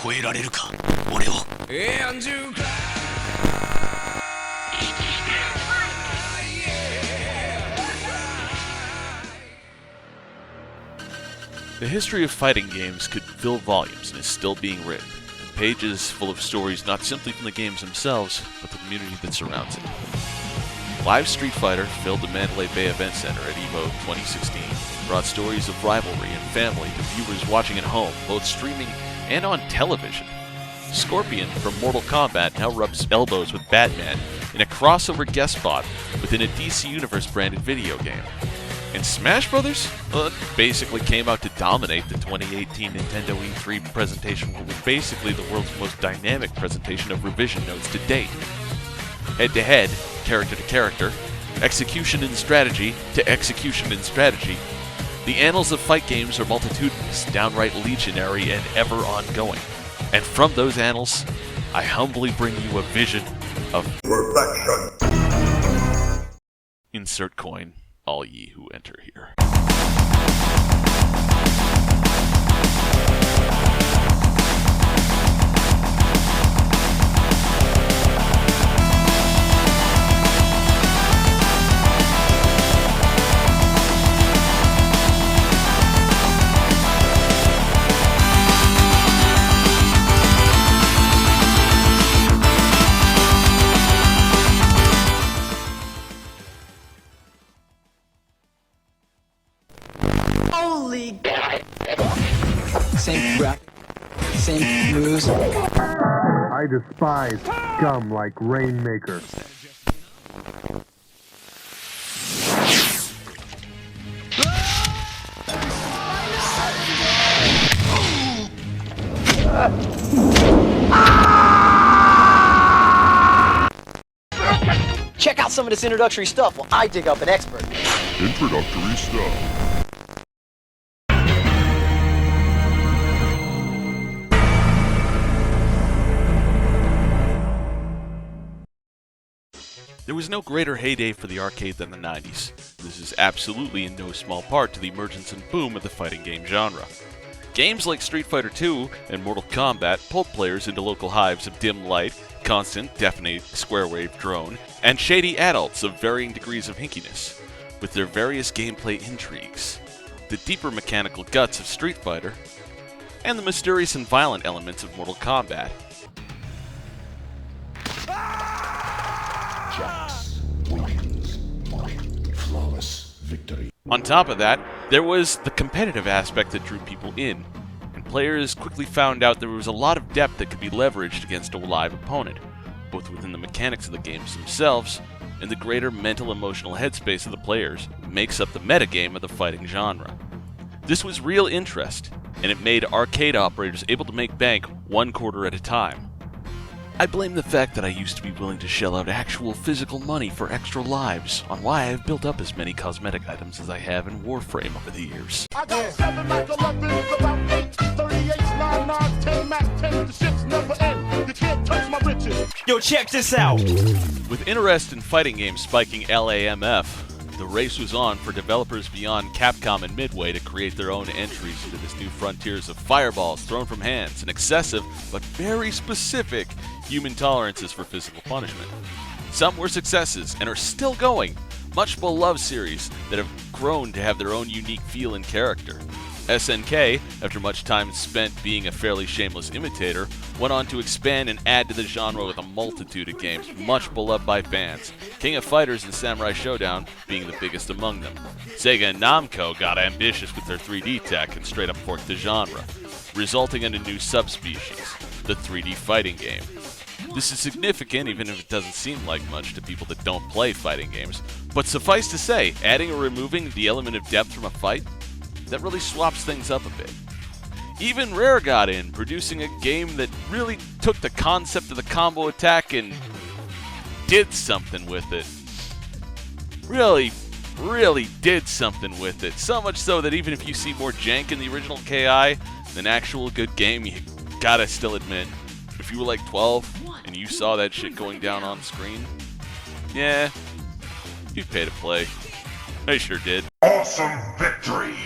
超えられるか俺を。安住か。 The history of fighting games could fill volumes and is still being written. Pages full of stories not simply from the games themselves, but the community that surrounds it. Live Street Fighter filled the Mandalay Bay Event Center at EVO 2016, brought stories of rivalry and family to viewers watching at home, both streaming and on television. Scorpion from Mortal Kombat now rubs elbows with Batman in a crossover guest spot within a DC Universe branded video game. And Smash Brothers? Well, it basically came out to dominate the 2018 Nintendo E3 presentation, what was basically the world's most dynamic presentation of revision notes to date. Head-to-head, character-to-character, execution and strategy to execution and strategy, the annals of fight games are multitudinous, downright legionary, and ever ongoing. And from those annals, I humbly bring you a vision of perfection. Insert coin. All ye who enter here. Holy same breath, same moves. I despise scum like Rainmaker. Check out some of this introductory stuff while I dig up an expert. Introductory stuff. There was no greater heyday for the arcade than the 90s. This is absolutely in no small part to the emergence and boom of the fighting game genre. Games like Street Fighter II and Mortal Kombat pulled players into local hives of dim light, constant, deafening square-wave drone, and shady adults of varying degrees of hinkiness, with their various gameplay intrigues, the deeper mechanical guts of Street Fighter, and the mysterious and violent elements of Mortal Kombat. Jax wins. Flawless victory. On top of that, there was the competitive aspect that drew people in, and players quickly found out there was a lot of depth that could be leveraged against a live opponent, both within the mechanics of the games themselves and the greater mental-emotional headspace of the players makes up the metagame of the fighting genre. This was real interest, and it made arcade operators able to make bank one quarter at a time. I blame the fact that I used to be willing to shell out actual physical money for extra lives on why I've built up as many cosmetic items as I have in Warframe over the years. I got 7 Mac 11s, about 8, 38, 9, 9, 10 Mac 10, the shits never end. You can't touch my riches. Yo, check this out. With interest in fighting games spiking LAMF, the race was on for developers beyond Capcom and Midway to create their own entries into this new frontiers of fireballs thrown from hands and excessive, but very specific, human tolerances for physical punishment. Some were successes and are still going, much beloved series that have grown to have their own unique feel and character. SNK, after much time spent being a fairly shameless imitator, went on to expand and add to the genre with a multitude of games much beloved by fans, King of Fighters and Samurai Showdown being the biggest among them. Sega and Namco got ambitious with their 3D tech and straight up forked the genre, resulting in a new subspecies, the 3D fighting game. This is significant even if it doesn't seem like much to people that don't play fighting games, but suffice to say, adding or removing the element of depth from a fight, that really swaps things up a bit. Even Rare got in, producing a game that really took the concept of the combo attack and did something with it. Really did something with it. So much so that even if you see more jank in the original KI than actual good game, you gotta still admit, if you were like 12 and you saw that shit going down on screen, yeah, you'd pay to play. I sure did. Awesome victory.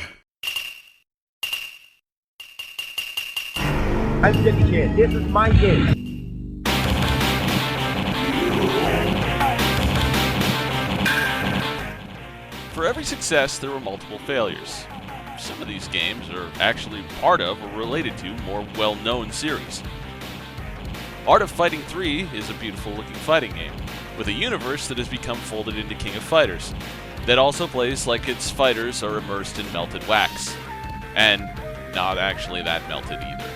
I'm Jackie Chan. This is my game. For every success, there were multiple failures. Some of these games are actually part of or related to more well-known series. Art of Fighting 3 is a beautiful-looking fighting game, with a universe that has become folded into King of Fighters, that also plays like its fighters are immersed in melted wax. And not actually that melted either.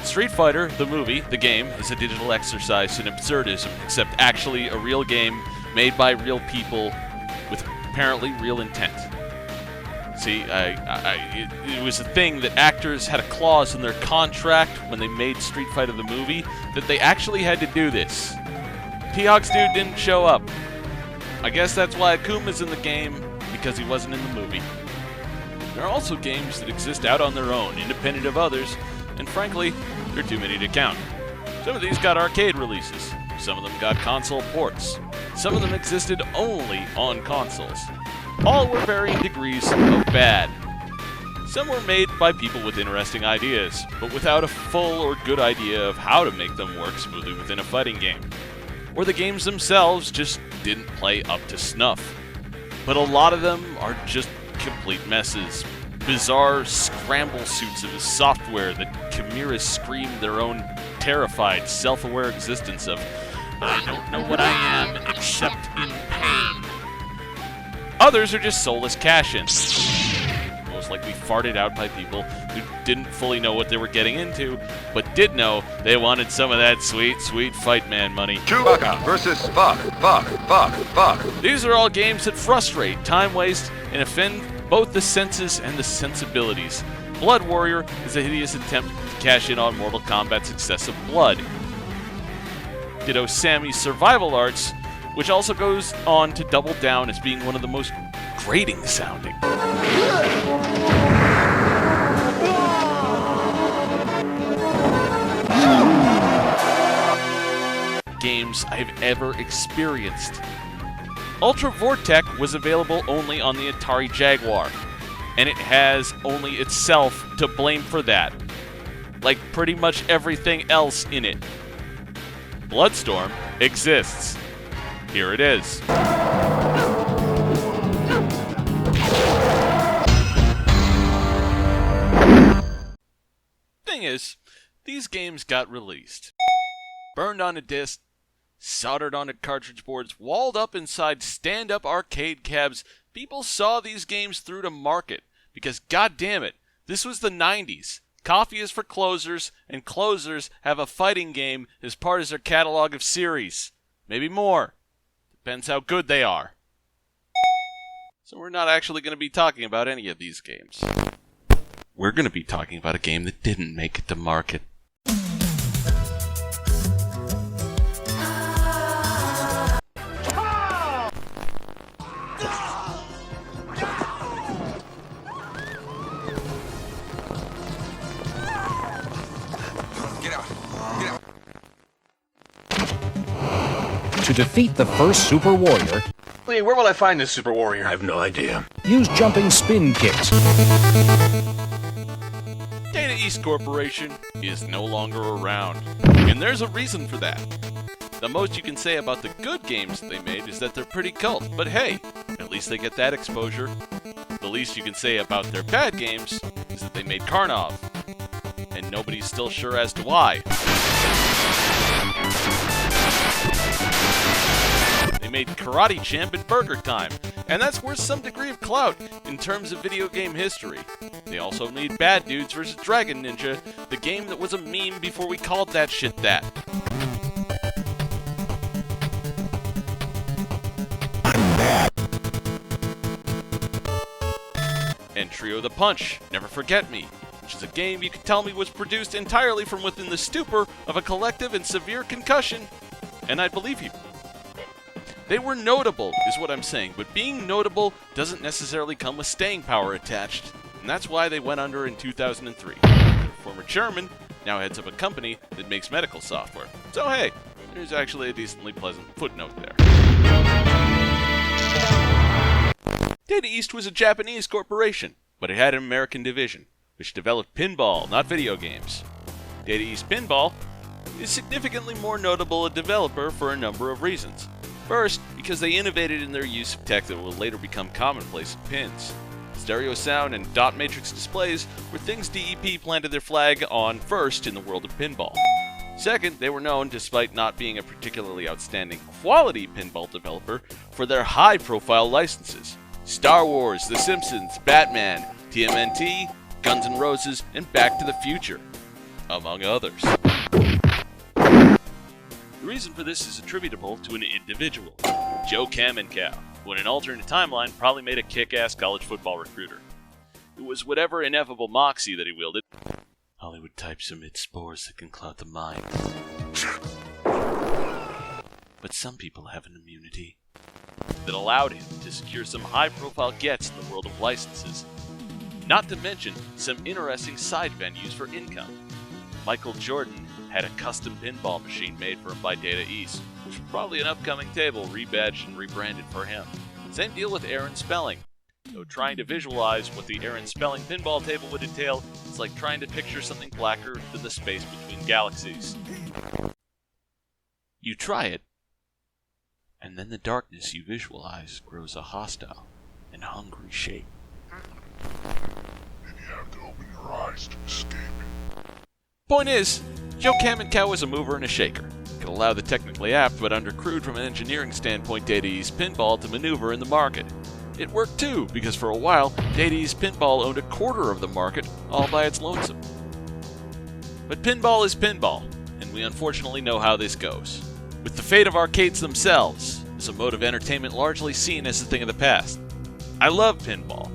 Street Fighter, the movie, the game, is a digital exercise in absurdism, except actually a real game made by real people with apparently real intent. See, it was a thing that actors had a clause in their contract when they made Street Fighter the movie that they actually had to do this. T-Hawk's dude didn't show up. I guess that's why Akuma's in the game, because he wasn't in the movie. There are also games that exist out on their own, independent of others, and frankly, there are too many to count. Some of these got arcade releases. Some of them got console ports. Some of them existed only on consoles. All were varying degrees of bad. Some were made by people with interesting ideas, but without a full or good idea of how to make them work smoothly within a fighting game. Or the games themselves just didn't play up to snuff. But a lot of them are just complete messes. Bizarre scramble suits of software that chimeras scream their own terrified, self-aware existence of, I don't know what I am except in pain. Others are just soulless cash-ins. Most likely farted out by people who didn't fully know what they were getting into, but did know they wanted some of that sweet, sweet Fight Man money. Chewbacca versus fuck. These are all games that frustrate, time waste, and offend both the senses and the sensibilities. Blood Warrior is a hideous attempt to cash in on Mortal Kombat's success of blood. Ditto Sammy's Survival Arts, which also goes on to double down as being one of the most grating sounding. Games I've ever experienced. Ultra Vortec was available only on the Atari Jaguar, and it has only itself to blame for that, like pretty much everything else in it. Bloodstorm exists. Here it is. Thing is, these games got released. Burned on a disc, soldered onto cartridge boards, walled up inside stand-up arcade cabs. People saw these games through to market because, goddammit, this was the 90s. Coffee is for closers, and closers have a fighting game as part of their catalog of series. Maybe more. Depends how good they are. So we're not actually going to be talking about any of these games. We're going to be talking about a game that didn't make it to market. To defeat the first Super Warrior, Lee, where will I find this Super Warrior? I have no idea. use jumping spin kicks. Data East Corporation is no longer around, and there's a reason for that. The most you can say about the good games they made is that they're pretty cult, but hey, at least they get that exposure. The least you can say about their bad games is that they made Karnov, and nobody's still sure as to why. They made Karate Champ and Burger Time, and that's worth some degree of clout in terms of video game history. They also made Bad Dudes vs. Dragon Ninja, the game that was a meme before we called that shit that. And Trio the Punch, Never Forget Me, which is a game you could tell me was produced entirely from within the stupor of a collective and severe concussion, and I'd believe you. They were notable, is what I'm saying, but being notable doesn't necessarily come with staying power attached, and that's why they went under in 2003. Their former chairman now heads up a company that makes medical software. So hey, there's actually a decently pleasant footnote there. Data East was a Japanese corporation, but it had an American division, which developed pinball, not video games. Data East Pinball is significantly more notable a developer for a number of reasons. First, because they innovated in their use of tech that will later become commonplace in pins. Stereo sound and dot matrix displays were things DEP planted their flag on first in the world of pinball. Second, they were known, despite not being a particularly outstanding quality pinball developer, for their high-profile licenses. Star Wars, The Simpsons, Batman, TMNT, Guns N' Roses, and Back to the Future, among others. The reason for this is attributable to an individual, Joe Kamenkow, who in an alternate timeline probably made a kick-ass college football recruiter. It was whatever ineffable moxie that he wielded. Hollywood types emit spores that can cloud the mind. But some people have an immunity that allowed him to secure some high-profile gets in the world of licenses. Not to mention some interesting side venues for income. Michael Jordan had a custom pinball machine made for him by Data East, which was probably an upcoming table rebadged and rebranded for him. Same deal with Aaron Spelling. Though trying to visualize what the Aaron Spelling pinball table would entail is like trying to picture something blacker than the space between galaxies. You try it, and then the darkness you visualize grows a hostile and hungry shape. And you have to open your eyes to escape. Point is, Joe Kamenkow was a mover and a shaker. Could allow the technically apt but undercrewed from an engineering standpoint Data East Pinball to maneuver in the market. It worked too, because for a while, Data East Pinball owned a quarter of the market all by its lonesome. But pinball is pinball, and we unfortunately know how this goes. With the fate of arcades themselves, as a mode of entertainment largely seen as a thing of the past. I love pinball.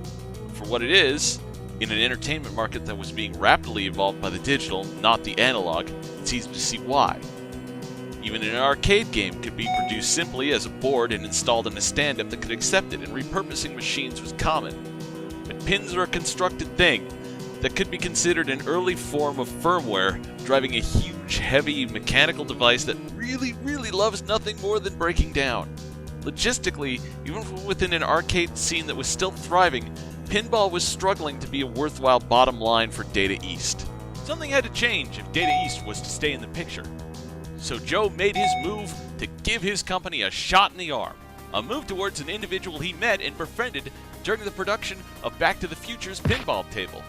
For what it is, in an entertainment market that was being rapidly evolved by the digital, not the analog, it's easy to see why. Even an arcade game could be produced simply as a board and installed in a stand-up that could accept it, and repurposing machines was common. But pins are a constructed thing that could be considered an early form of firmware, driving a huge, heavy, mechanical device that really loves nothing more than breaking down. Logistically, even from within an arcade scene that was still thriving, pinball was struggling to be a worthwhile bottom line for Data East. Something had to change if Data East was to stay in the picture. So Joe made his move to give his company a shot in the arm. A move towards an individual he met and befriended during the production of Back to the Future's pinball table.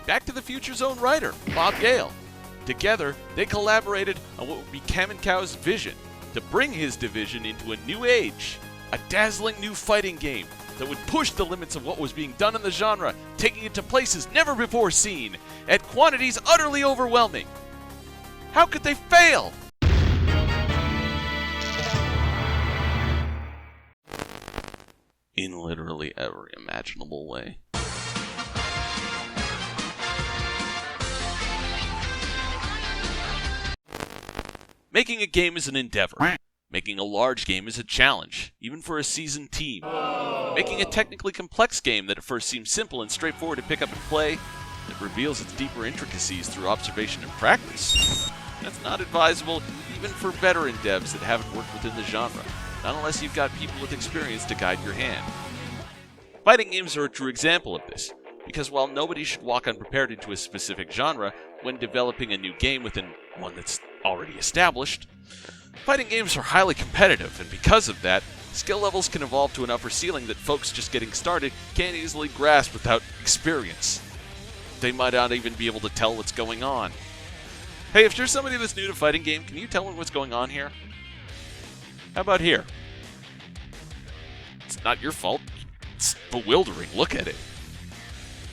Back to the Future's own writer, Bob Gale. Together, they collaborated on what would be Kamenkow's vision to bring his division into a new age. A dazzling new fighting game that would push the limits of what was being done in the genre, taking it to places never before seen, at quantities utterly overwhelming. How could they fail? In literally every imaginable way. Making a game is an endeavor. Making a large game is a challenge, even for a seasoned team. Making a technically complex game that at first seems simple and straightforward to pick up and play, that reveals its deeper intricacies through observation and practice. That's not advisable even for veteran devs that haven't worked within the genre. Not unless you've got people with experience to guide your hand. Fighting games are a true example of this, because while nobody should walk unprepared into a specific genre when developing a new game within one that's already established, fighting games are highly competitive, and because of that, skill levels can evolve to an upper ceiling that folks just getting started can't easily grasp without experience. They might not even be able to tell what's going on. Hey, if you're somebody that's new to fighting game, can you tell me what's going on here? How about here? It's not your fault. It's bewildering. Look at it.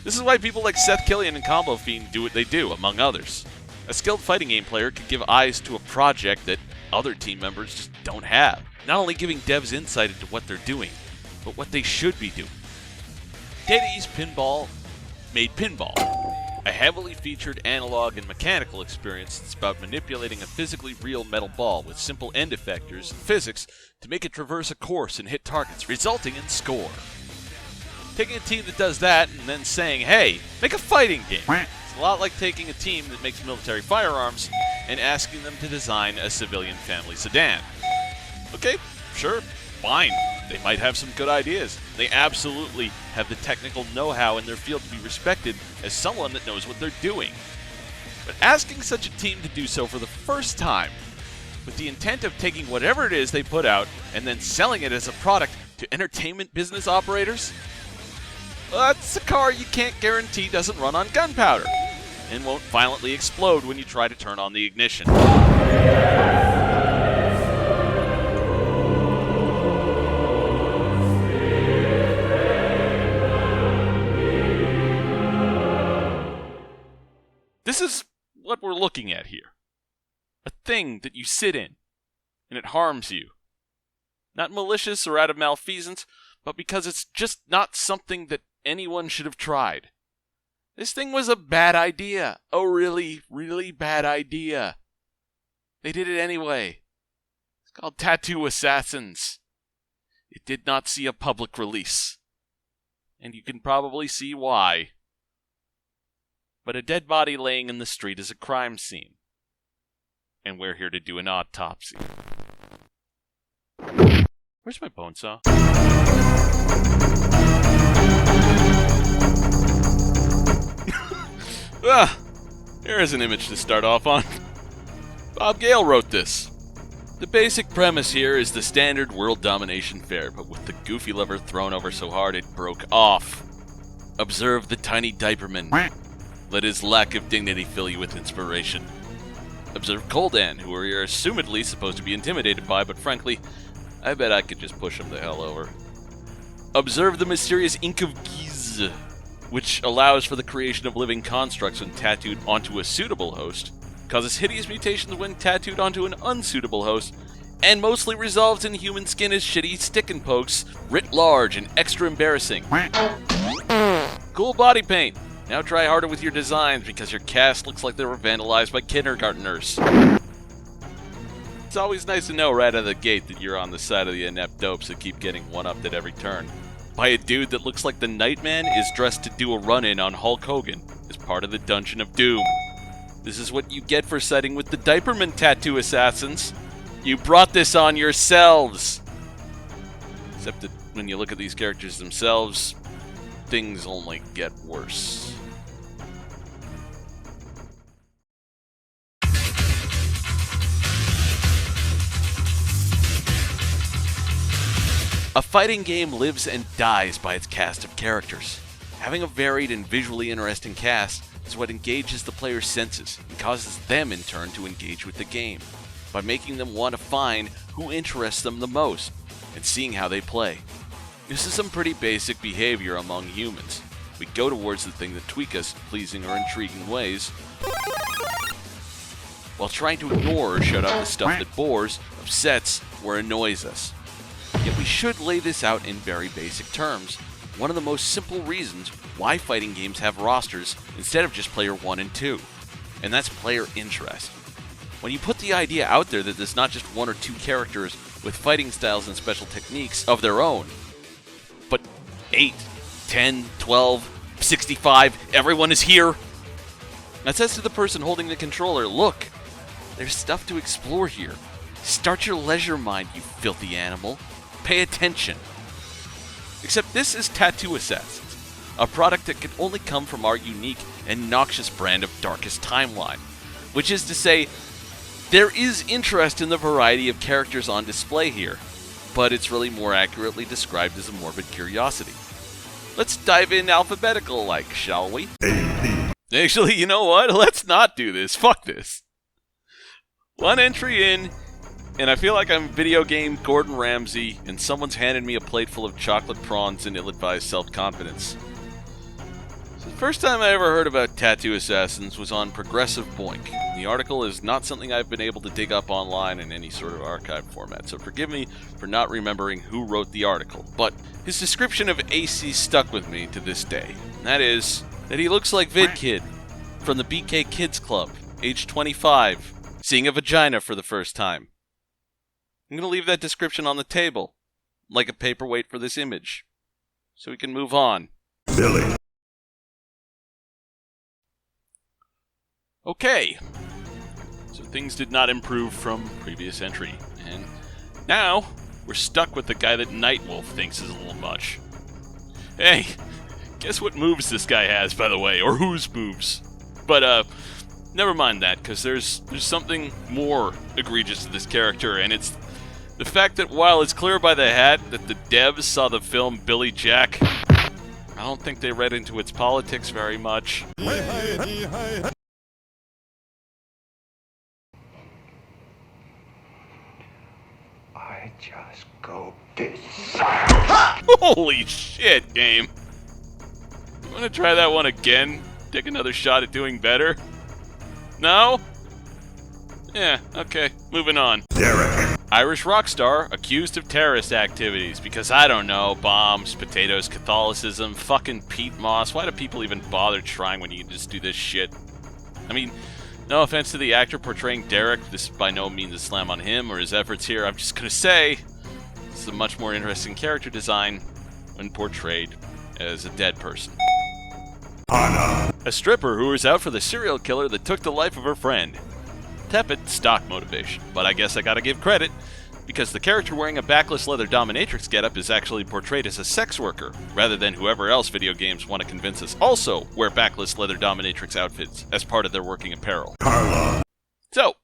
This is why people like Seth Killian and Combo Fiend do what they do, among others. A skilled fighting game player could give eyes to a project that other team members just don't have. Not only giving devs insight into what they're doing, but what they should be doing. Data East Pinball made pinball. A heavily featured analog and mechanical experience that's about manipulating a physically real metal ball with simple end effectors and physics to make it traverse a course and hit targets, resulting in score. Taking a team that does that and then saying, hey, make a fighting game. It's a lot like taking a team that makes military firearms and asking them to design a civilian family sedan. Okay, sure, fine. They might have some good ideas. They absolutely have the technical know-how in their field to be respected as someone that knows what they're doing. But asking such a team to do so for the first time, with the intent of taking whatever it is they put out and then selling it as a product to entertainment business operators? Well, that's a car you can't guarantee doesn't run on gunpowder and won't violently explode when you try to turn on the ignition. This is what we're looking at here. A thing that you sit in, and it harms you. Not malicious or out of malfeasance, but because it's just not something that anyone should have tried. This thing was a bad idea. A really, really bad idea. They did it anyway. It's called Tattoo Assassins. It did not see a public release. And you can probably see why. But a dead body laying in the street is a crime scene. And we're here to do an autopsy. Where's my bone saw? Here is an image to start off on. Bob Gale wrote this. The basic premise here is the standard world domination fair, but with the goofy lever thrown over so hard it broke off. Observe the tiny diaperman. Let his lack of dignity fill you with inspiration. Observe Coldan, who we are assumedly supposed to be intimidated by, but frankly, I bet I could just push him the hell over. Observe the mysterious Ink of Giz, which allows for the creation of living constructs when tattooed onto a suitable host, causes hideous mutations when tattooed onto an unsuitable host, and mostly resolves in human skin as shitty stick and pokes, writ large and extra embarrassing. Cool body paint. Now try harder with your designs because your cast looks like they were vandalized by kindergartners. It's always nice to know right out of the gate that you're on the side of the inept dopes that keep getting one-upped at every turn. By a dude that looks like the Nightman is dressed to do a run-in on Hulk Hogan as part of the Dungeon of Doom. This is what you get for siding with the Diaperman Tattoo Assassins. You brought this on yourselves! Except that when you look at these characters themselves, things only get worse. A fighting game lives and dies by its cast of characters. Having a varied and visually interesting cast is what engages the player's senses and causes them in turn to engage with the game, by making them want to find who interests them the most and seeing how they play. This is some pretty basic behavior among humans. We go towards the thing that tweaks us in pleasing or intriguing ways, while trying to ignore or shut out the stuff that bores, upsets, or annoys us. Yet we should lay this out in very basic terms. One of the most simple reasons why fighting games have rosters instead of just player 1 and 2, and that's player interest. When you put the idea out there that there's not just 1 or 2 characters with fighting styles and special techniques of their own, but 8, 10, 12, 65, everyone is here. That says to the person holding the controller, look, there's stuff to explore here. Start your leisure mind, you filthy animal. Pay attention. Except this is Tattoo Assassins, a product that can only come from our unique and noxious brand of Darkest Timeline, which is to say, there is interest in the variety of characters on display here, but it's really more accurately described as a morbid curiosity. Let's dive in alphabetical-like, shall we? Actually, you know what? Let's not do this. Fuck this. One entry in, and I feel like I'm video game Gordon Ramsay, and someone's handed me a plate full of chocolate prawns and ill-advised self-confidence. So the first time I ever heard about Tattoo Assassins was on Progressive Boink. The article is not something I've been able to dig up online in any sort of archive format, so forgive me for not remembering who wrote the article, but his description of AC stuck with me to this day. And that is that he looks like VidKid from the BK Kids Club, age 25, seeing a vagina for the first time. I'm going to leave that description on the table, like a paperweight for this image, so we can move on. Billy. Okay, so things did not improve from previous entry, and now we're stuck with the guy that Nightwolf thinks is a little much. Hey, guess what moves this guy has, by the way, or whose moves? But, never mind that, because there's something more egregious to this character, and it's the fact that while it's clear by the hat that the devs saw the film Billy Jack, I don't think they read into its politics very much. I just go get Holy shit, game. You want to try that one again? Take another shot at doing better? No? Yeah, okay. Moving on. Derek. Irish rock star accused of terrorist activities because, I don't know, bombs, potatoes, Catholicism, fucking peat moss. Why do people even bother trying when you can just do this shit? I mean, no offense to the actor portraying Derek, this is by no means a slam on him or his efforts here. I'm just gonna say, this is a much more interesting character design when portrayed as a dead person. Anna. A stripper who was out for the serial killer that took the life of her friend. Tepid stock motivation, but I guess I gotta give credit, because the character wearing a backless leather dominatrix getup is actually portrayed as a sex worker, rather than whoever else video games want to convince us also wear backless leather dominatrix outfits as part of their working apparel. Carla. So,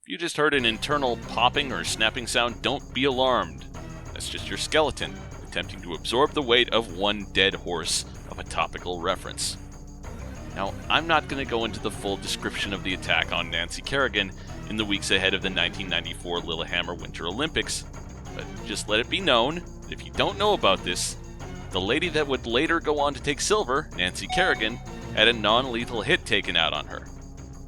if you just heard an internal popping or snapping sound, don't be alarmed. That's just your skeleton attempting to absorb the weight of one dead horse of a topical reference. Now, I'm not going to go into the full description of the attack on Nancy Kerrigan in the weeks ahead of the 1994 Lillehammer Winter Olympics, but just let it be known that if you don't know about this, the lady that would later go on to take silver, Nancy Kerrigan, had a non-lethal hit taken out on her.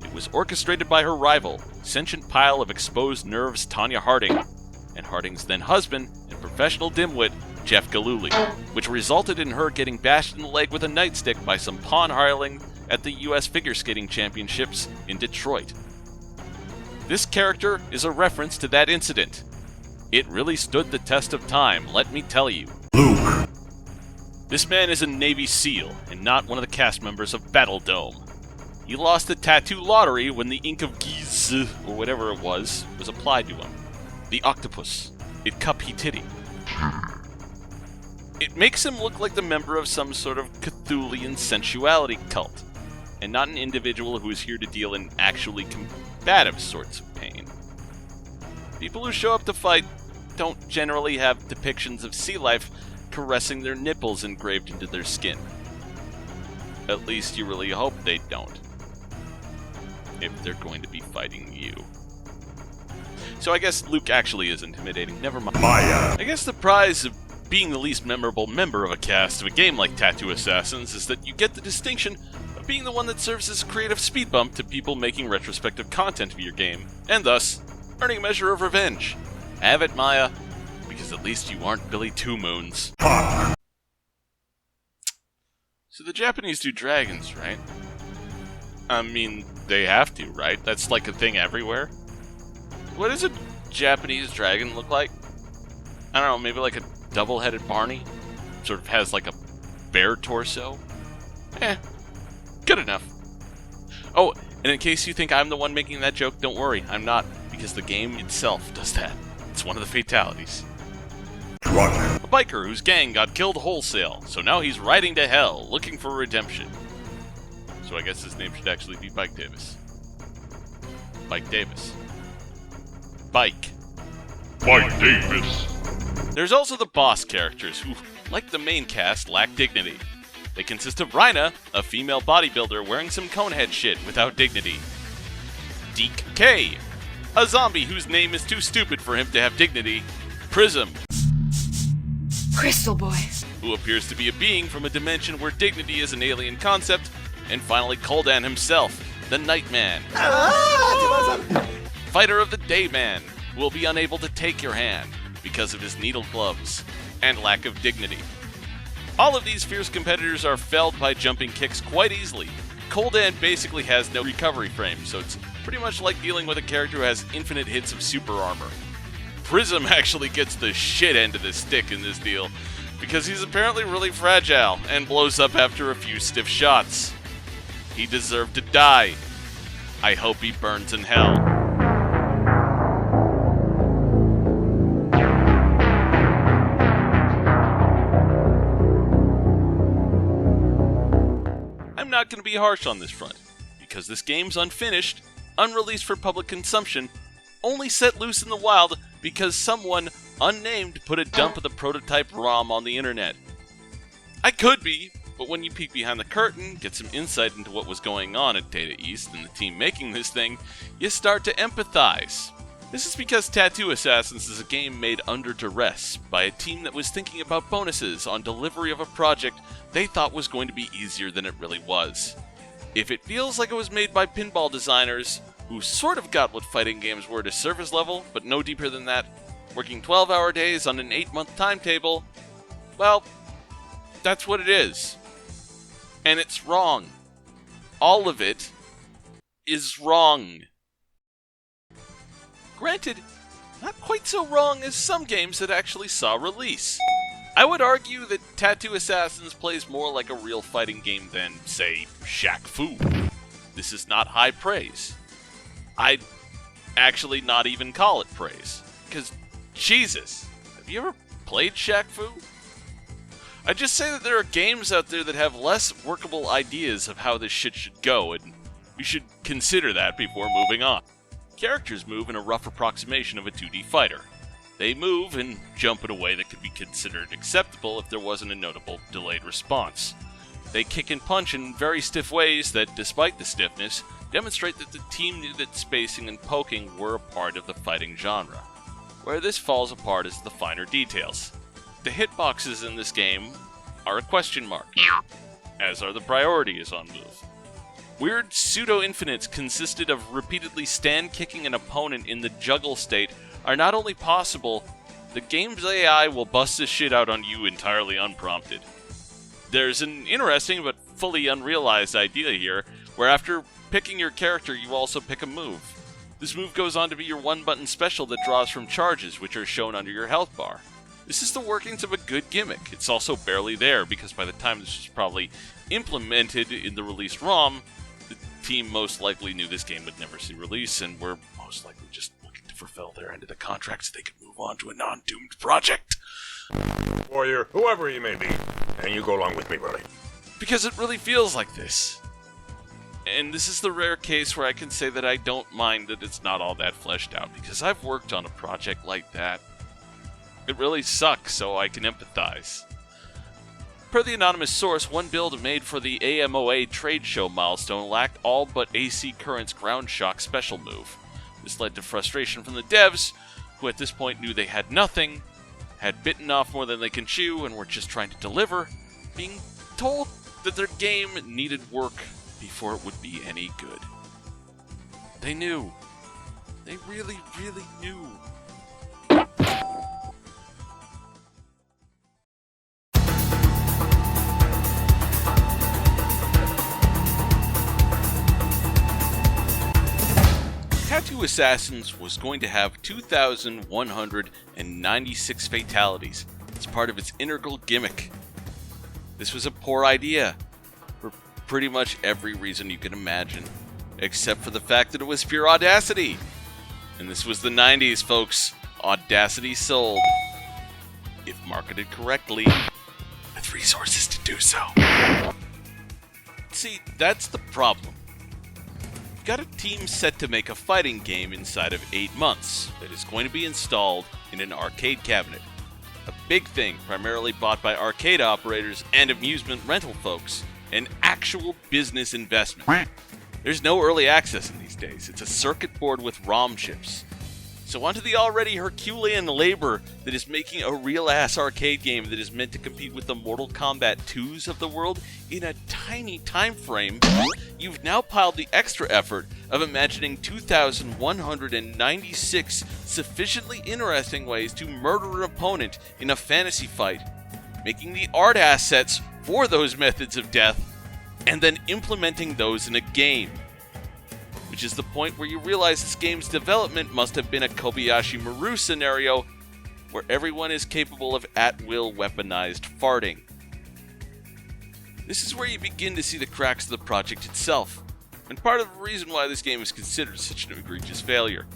It was orchestrated by her rival, sentient pile of exposed nerves Tanya Harding, and Harding's then husband and professional dimwit, Jeff Gillooly, which resulted in her getting bashed in the leg with a nightstick by some pawn hireling at the U.S. Figure Skating Championships in Detroit. This character is a reference to that incident. It really stood the test of time, let me tell you. Luke. This man is a Navy SEAL, and not one of the cast members of Battle Dome. He lost the tattoo lottery when the ink of Giz, or whatever it was applied to him. The octopus. It cup he titty. It makes him look like the member of some sort of Cthulian sensuality cult, and not an individual who is here to deal in actually combative sorts of pain. People who show up to fight don't generally have depictions of sea life caressing their nipples engraved into their skin. At least you really hope they don't, if they're going to be fighting you. So I guess Luke actually is intimidating, never mind. Maya. I guess the prize of being the least memorable member of a cast of a game like Tattoo Assassins is that you get the distinction of being the one that serves as a creative speed bump to people making retrospective content of your game, and thus, earning a measure of revenge. Have it, Maya, because at least you aren't Billy Two Moons. Pop. So the Japanese do dragons, right? I mean, they have to, right? That's like a thing everywhere. What does a Japanese dragon look like? I don't know, maybe like a double-headed Barney? Sort of has like a bear torso? Good enough. Oh, and in case you think I'm the one making that joke, don't worry, I'm not, because the game itself does that. It's one of the fatalities. Truck. A biker whose gang got killed wholesale, so now he's riding to hell, looking for redemption. So I guess his name should actually be Bike Davis. Bike Davis. Bike. Mike Davis. There's also the boss characters who, like the main cast, lack dignity. They consist of Rhina, a female bodybuilder wearing some conehead shit without dignity. Deke K, a zombie whose name is too stupid for him to have dignity. Prism, Crystal Boy, who appears to be a being from a dimension where dignity is an alien concept. And finally, Koldan himself, the Nightman. Fighter of the Dayman, who will be unable to take your hand because of his needle gloves and lack of dignity. All of these fierce competitors are felled by jumping kicks quite easily. Koldan basically has no recovery frame, so it's pretty much like dealing with a character who has infinite hits of super armor. Prism actually gets the shit end of the stick in this deal, because he's apparently really fragile and blows up after a few stiff shots. He deserved to die. I hope he burns in hell. I'm not going to be harsh on this front, because this game's unfinished, unreleased for public consumption, only set loose in the wild because someone unnamed put a dump of the prototype ROM on the internet. I could be, but when you peek behind the curtain, get some insight into what was going on at Data East and the team making this thing, you start to empathize. This is because Tattoo Assassins is a game made under duress by a team that was thinking about bonuses on delivery of a project they thought was going to be easier than it really was. If it feels like it was made by pinball designers who sort of got what fighting games were to surface level, but no deeper than that, working 12-hour days on an 8-month timetable, well, that's what it is. And it's wrong. All of it is wrong. Granted, not quite so wrong as some games that actually saw release. I would argue that Tattoo Assassins plays more like a real fighting game than, say, Shaq Fu. This is not high praise. I'd actually not even call it praise. Because, Jesus, have you ever played Shaq Fu? I'd just say that there are games out there that have less workable ideas of how this shit should go, and we should consider that before moving on. Characters move in a rough approximation of a 2D fighter. They move and jump in a way that could be considered acceptable if there wasn't a notable delayed response. They kick and punch in very stiff ways that, despite the stiffness, demonstrate that the team knew that spacing and poking were a part of the fighting genre. Where this falls apart is the finer details. The hitboxes in this game are a question mark, as are the priorities on move. Weird pseudo-infinites consisted of repeatedly stand-kicking an opponent in the juggle state are not only possible, the game's AI will bust this shit out on you entirely unprompted. There's an interesting but fully unrealized idea here, where after picking your character you also pick a move. This move goes on to be your one-button special that draws from charges, which are shown under your health bar. This is the workings of a good gimmick. It's also barely there, because by the time this was probably implemented in the released ROM, the team most likely knew this game would never see release, and were most likely just looking to fulfill their end of the contract so they could move on to a non-doomed project. Warrior, whoever he may be, and you go along with me, buddy. Because it really feels like this. And this is the rare case where I can say that I don't mind that it's not all that fleshed out, because I've worked on a project like that. It really sucks, so I can empathize. Per the anonymous source, one build made for the AMOA trade show milestone lacked all but AC Current's ground shock special move. This led to frustration from the devs, who at this point knew they had nothing, had bitten off more than they can chew, and were just trying to deliver, being told that their game needed work before it would be any good. They knew. They really, really knew. Tattoo Assassins was going to have 2,196 fatalities as part of its integral gimmick. This was a poor idea for pretty much every reason you can imagine, except for the fact that it was pure audacity. And this was the 90s, folks. Audacity sold. If marketed correctly, with resources to do so. See, that's the problem. Got a team set to make a fighting game inside of 8 months that is going to be installed in an arcade cabinet. A big thing primarily bought by arcade operators and amusement rental folks. An actual business investment. There's no early access in these days. It's a circuit board with ROM chips. So onto the already Herculean labor that is making a real-ass arcade game that is meant to compete with the Mortal Kombat 2s of the world in a tiny time frame. You've now piled the extra effort of imagining 2,196 sufficiently interesting ways to murder an opponent in a fantasy fight, making the art assets for those methods of death, and then implementing those in a game. Which is the point where you realize this game's development must have been a Kobayashi Maru scenario where everyone is capable of at-will weaponized farting. This is where you begin to see the cracks of the project itself, and part of the reason why this game is considered such an egregious failure.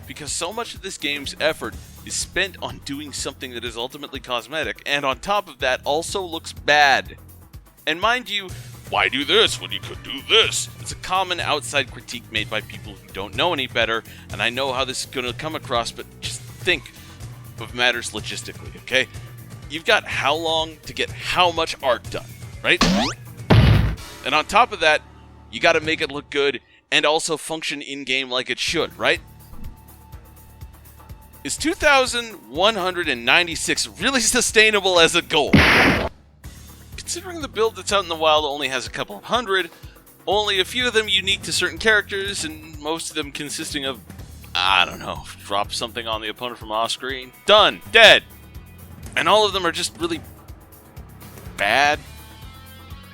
Because so much of this game's effort is spent on doing something that is ultimately cosmetic, and on top of that also looks bad. And mind you, why do this when you could do this? It's a common outside critique made by people who don't know any better, and I know how this is going to come across, but just think of matters logistically, okay? You've got how long to get how much art done, right? And on top of that, you got to make it look good and also function in-game like it should, right? Is 2,196 really sustainable as a goal? Considering the build that's out in the wild only has a couple of hundred, only a few of them unique to certain characters, and most of them consisting of, I don't know, drop something on the opponent from off-screen, done, dead! And all of them are just really bad.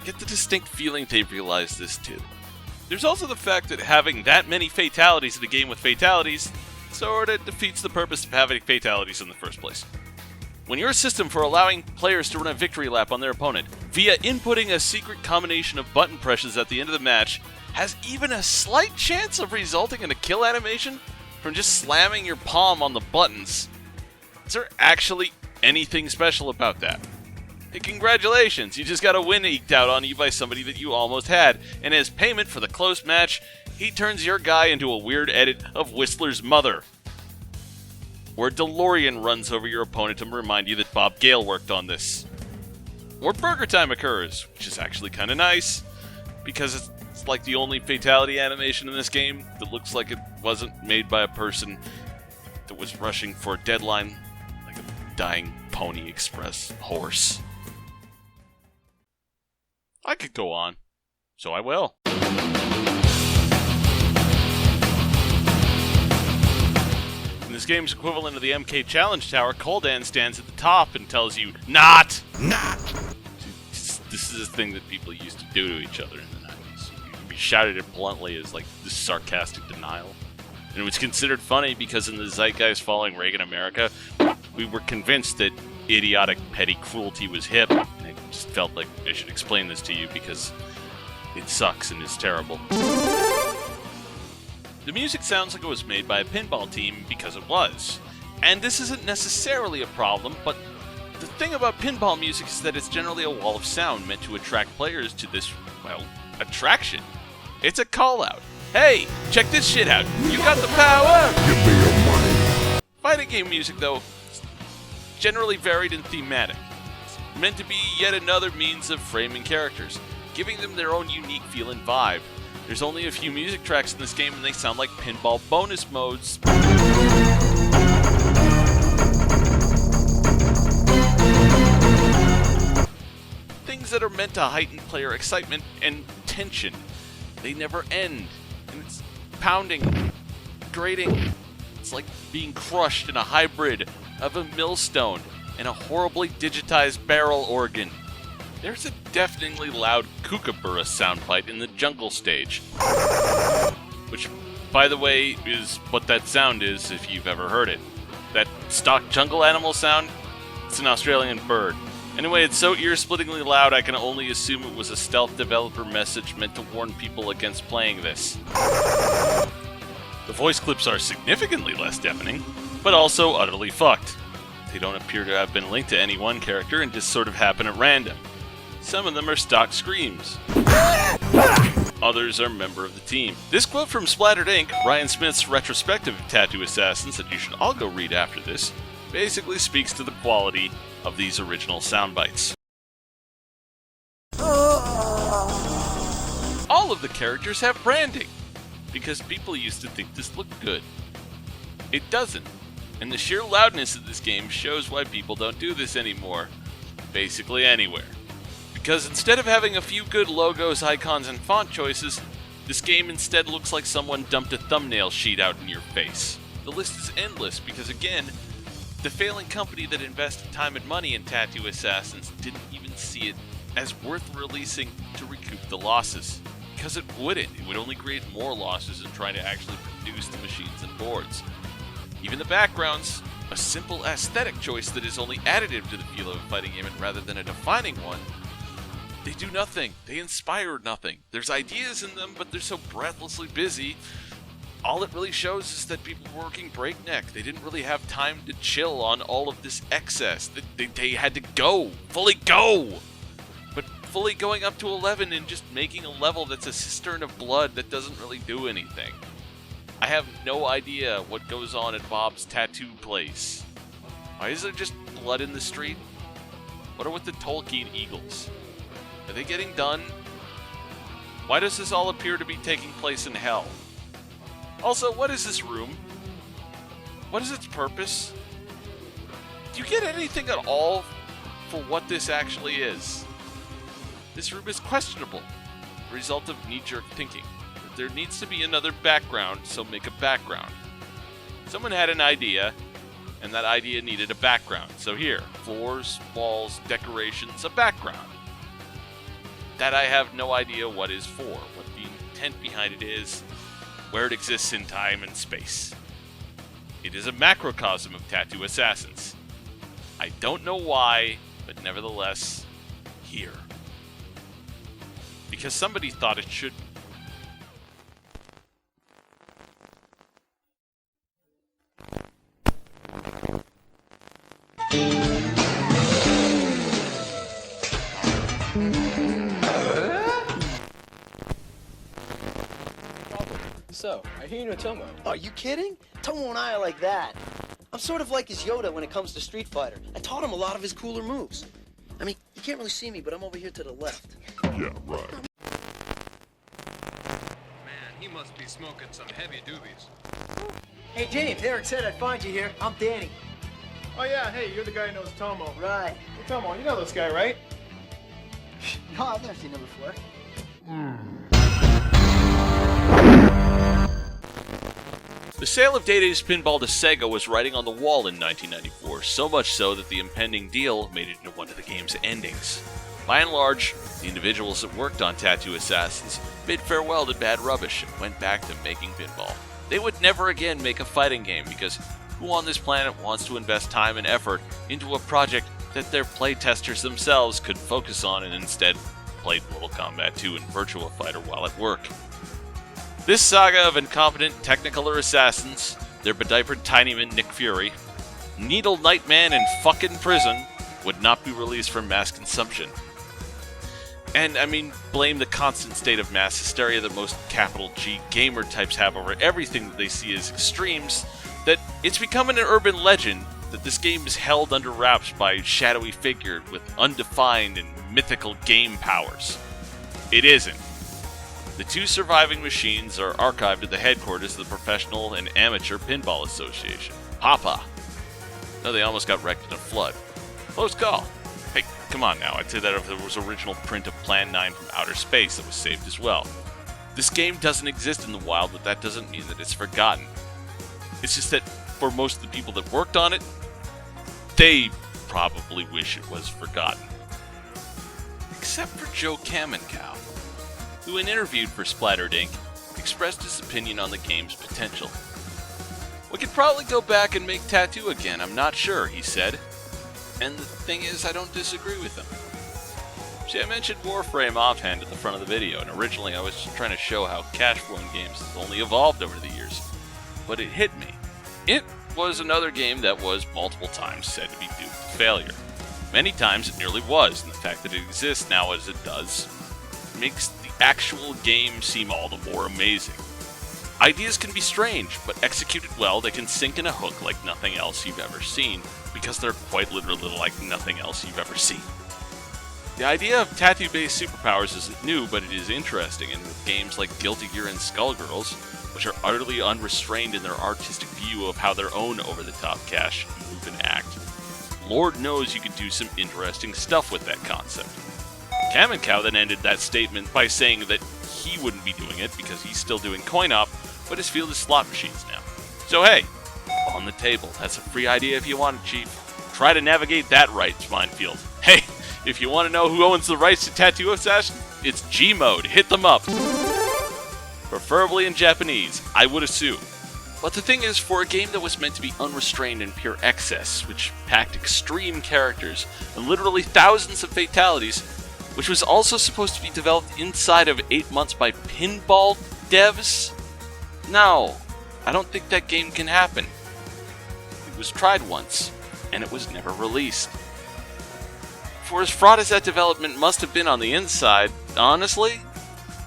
I get the distinct feeling they've realized this too. There's also the fact that having that many fatalities in a game with fatalities sorta defeats the purpose of having fatalities in the first place. When your system for allowing players to run a victory lap on their opponent via inputting a secret combination of button presses at the end of the match has even a slight chance of resulting in a kill animation from just slamming your palm on the buttons, is there actually anything special about that? Hey, congratulations, you just got a win eked out on you by somebody that you almost had, and as payment for the close match, he turns your guy into a weird edit of Whistler's Mother, or DeLorean runs over your opponent to remind you that Bob Gale worked on this. Or Burger Time occurs, which is actually kind of nice, because it's like the only fatality animation in this game that looks like it wasn't made by a person that was rushing for a deadline, like a dying Pony Express horse. I could go on, so I will. In this game's equivalent of the MK Challenge Tower, Koldan stands at the top and tells you, Not! This is a thing that people used to do to each other in the 90s. You could be shouted at bluntly as like this sarcastic denial. And it was considered funny because in the zeitgeist following Reagan America, we were convinced that idiotic, petty cruelty was hip. And I just felt like I should explain this to you because it sucks and is terrible. The music sounds like it was made by a pinball team because it was. And this isn't necessarily a problem, but the thing about pinball music is that it's generally a wall of sound meant to attract players to this, well, attraction. It's a call-out. Hey, check this shit out. You got the power! Give me your money. Fighting game music, though, is generally varied and thematic. It's meant to be yet another means of framing characters, giving them their own unique feel and vibe. There's only a few music tracks in this game and they sound like pinball bonus modes. Things that are meant to heighten player excitement and tension. They never end. And it's pounding, grating. It's like being crushed in a hybrid of a millstone and a horribly digitized barrel organ. There's a deafeningly loud kookaburra soundbite in the jungle stage. Which, by the way, is what that sound is if you've ever heard it. That stock jungle animal sound, it's an Australian bird. Anyway, it's so ear-splittingly loud I can only assume it was a stealth developer message meant to warn people against playing this. The voice clips are significantly less deafening, but also utterly fucked. They don't appear to have been linked to any one character and just sort of happen at random. Some of them are stock screams. Others are member of the team. This quote from Splattered Ink, Ryan Smith's retrospective of Tattoo Assassins that you should all go read after this, basically speaks to the quality of these original sound bites. All of the characters have branding, because people used to think this looked good. It doesn't, and the sheer loudness of this game shows why people don't do this anymore, basically anywhere. Because instead of having a few good logos, icons, and font choices, this game instead looks like someone dumped a thumbnail sheet out in your face. The list is endless because, again, the failing company that invested time and money in Tattoo Assassins didn't even see it as worth releasing to recoup the losses. Because it wouldn't. It would only create more losses in trying to actually produce the machines and boards. Even the backgrounds, a simple aesthetic choice that is only additive to the feel of a fighting game rather than a defining one, they do nothing. They inspire nothing. There's ideas in them, but they're so breathlessly busy. All it really shows is that people were working breakneck. They didn't really have time to chill on all of this excess. They had to go. Fully go! But fully going up to 11 and just making a level that's a cistern of blood that doesn't really do anything. I have no idea what goes on at Bob's tattoo place. Why is there just blood in the street? What are with the Tolkien eagles? Are they getting done? Why does this all appear to be taking place in hell? Also, what is this room? What is its purpose? Do you get anything at all for what this actually is? This room is questionable, the result of knee-jerk thinking. That there needs to be another background, so make a background. Someone had an idea, and that idea needed a background. So here, floors, walls, decorations, a background. That I have no idea what is for, what the intent behind it is, where it exists in time and space. It is a macrocosm of tattoo assassins. I don't know why, but nevertheless, here. Because somebody thought it should. So, I hear you know Tomo. Are you kidding? Tomo and I are like that. I'm sort of like his Yoda when it comes to Street Fighter. I taught him a lot of his cooler moves. I mean, you can't really see me, but I'm over here to the left. Yeah, right. Man, he must be smoking some heavy doobies. Hey, James, Eric said I'd find you here. I'm Danny. Oh yeah, hey, you're the guy who knows Tomo. Right. Hey, Tomo, you know this guy, right? No, I've never seen him before. The sale of Day-Day's pinball to Sega was writing on the wall in 1994, so much so that the impending deal made it into one of the game's endings. By and large, the individuals that worked on Tattoo Assassins bid farewell to Bad Rubbish and went back to making pinball. They would never again make a fighting game because who on this planet wants to invest time and effort into a project that their playtesters themselves could focus on and instead played Mortal Kombat 2 and Virtua Fighter while at work? This saga of incompetent Technicolor assassins, their bediapered Tinyman Nick Fury, Needle Nightman in fucking prison would not be released for mass consumption. And, I mean, blame the constant state of mass hysteria that most capital G gamer types have over everything that they see as extremes, that it's becoming an urban legend that this game is held under wraps by a shadowy figure with undefined and mythical game powers. It isn't. The two surviving machines are archived at the headquarters of the Professional and Amateur Pinball Association, PAPA. No, they almost got wrecked in a flood. Close call. Hey, come on now, I'd say that if there was an original print of Plan 9 from outer space that was saved as well. This game doesn't exist in the wild, but that doesn't mean that it's forgotten. It's just that for most of the people that worked on it, they probably wish it was forgotten. Except for Joe Kamenkow, who, when interviewed for Splattered Inc., expressed his opinion on the game's potential. We could probably go back and make Tattoo again, I'm not sure, he said. And the thing is, I don't disagree with him. See, I mentioned Warframe offhand at the front of the video, and originally I was just trying to show how cash-flowing games have only evolved over the years. But it hit me. It was another game that was multiple times said to be doomed to failure. Many times it nearly was, and the fact that it exists now as it does makes the actual game seem all the more amazing. Ideas can be strange, but executed well, they can sink in a hook like nothing else you've ever seen, because they're quite literally like nothing else you've ever seen. The idea of tattoo-based superpowers isn't new, but it is interesting, and with games like Guilty Gear and Skullgirls, which are utterly unrestrained in their artistic view of how their own over-the-top cash move and act, Lord knows you could do some interesting stuff with that concept. Kamenkow then ended that statement by saying that he wouldn't be doing it because he's still doing coin-op, but his field is slot machines now. So hey, on the table, that's a free idea if you want it, Chief. Try to navigate that rights minefield. Hey, if you want to know who owns the rights to Tattoo Assassin, it's Gmode. Hit them up. Preferably in Japanese, I would assume. But the thing is, for a game that was meant to be unrestrained and pure excess, which packed extreme characters and literally thousands of fatalities, which was also supposed to be developed inside of 8 months by pinball devs? No, I don't think that game can happen. It was tried once, and it was never released. For as fraught as that development must have been on the inside, honestly,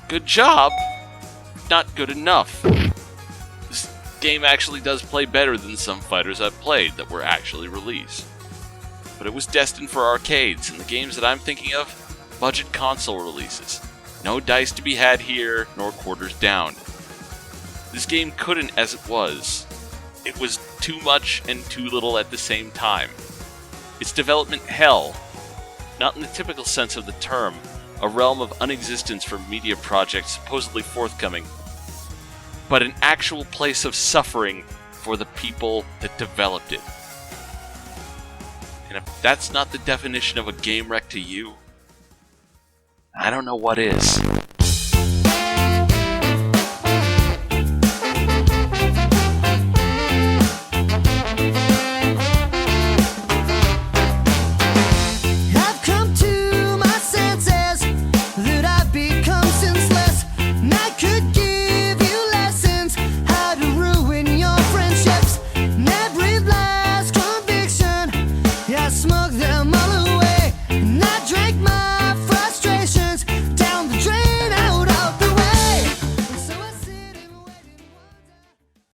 good job, not good enough. This game actually does play better than some fighters I've played that were actually released. But it was destined for arcades, and the games that I'm thinking of, budget console releases. No dice to be had here, nor quarters down. This game couldn't as it was. It was too much and too little at the same time. Its development hell, not in the typical sense of the term, a realm of unexistence for media projects supposedly forthcoming, but an actual place of suffering for the people that developed it. And if that's not the definition of a game wreck to you, I don't know what is.